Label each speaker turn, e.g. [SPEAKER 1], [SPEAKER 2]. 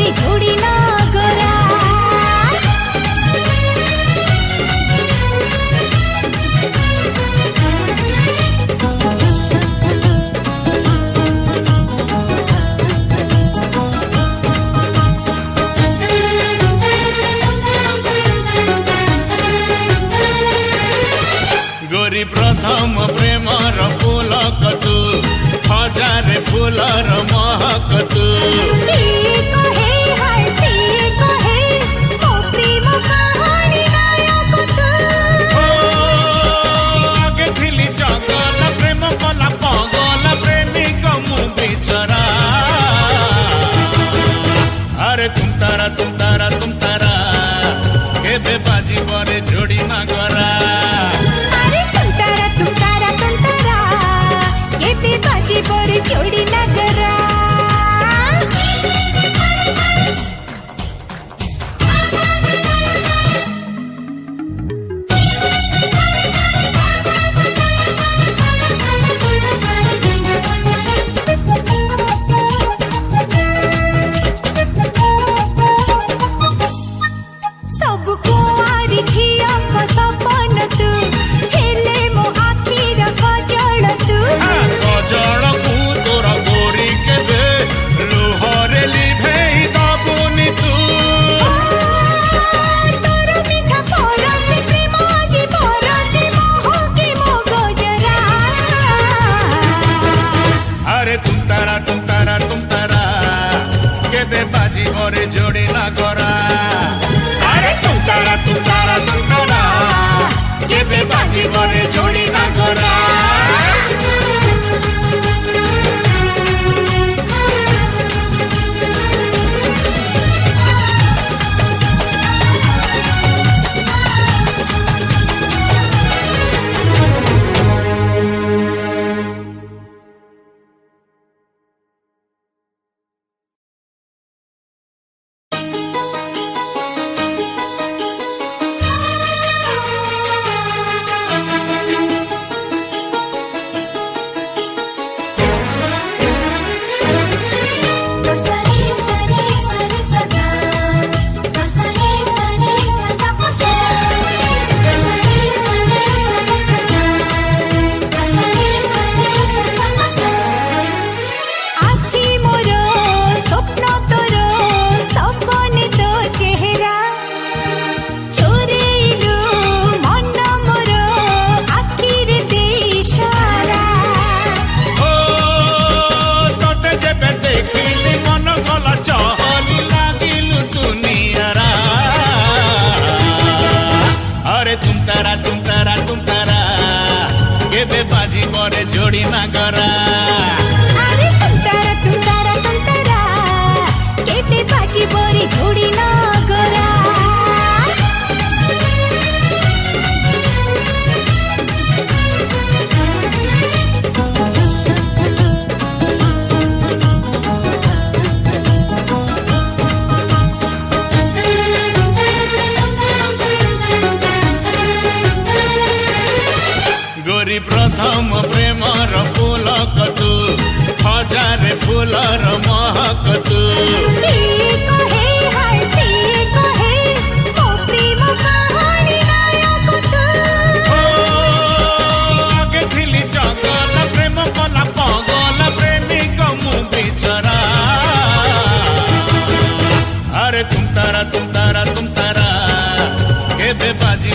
[SPEAKER 1] बरी जोड़ी ना गोरा
[SPEAKER 2] गोरी प्रथम प्रेमर पुलक तू हजार फूलर महक तू आगे थिली जगल प्रेम कला पगल प्रेमिक मु बिचरा अरे तुम तारा केबे बाजी बरे जोड़ी ना गरा
[SPEAKER 1] बरी जोड़ी ना गोरा सबको आरी झिया को सपन तू हेले मो आखिर कजल तू
[SPEAKER 2] कजल को तोरा गोरी के दे लोहरे लिभेई दबुनी तू
[SPEAKER 1] तोर मीठा परसे प्रेम जी परसे मोह के मो गजरा
[SPEAKER 2] अरे तुम तारा केबे बाजी बरे जोड़ी ना गरा अरे तुम तारा केबे बाजी बरे जोड़ी ना गरा तुम तारा केबे बाजी बरे जोड़ी ना गरा
[SPEAKER 1] अरे तुम तारा केबे बाजी बरी जोड़ी ना गोरा
[SPEAKER 2] गोरी प्रथम प्रेमर पुलक तू हजार फूलर महक तू आगे थिली जगल प्रेम कला पगल प्रेमिक मु बिचरा अरे तुम तारा केबे बाजी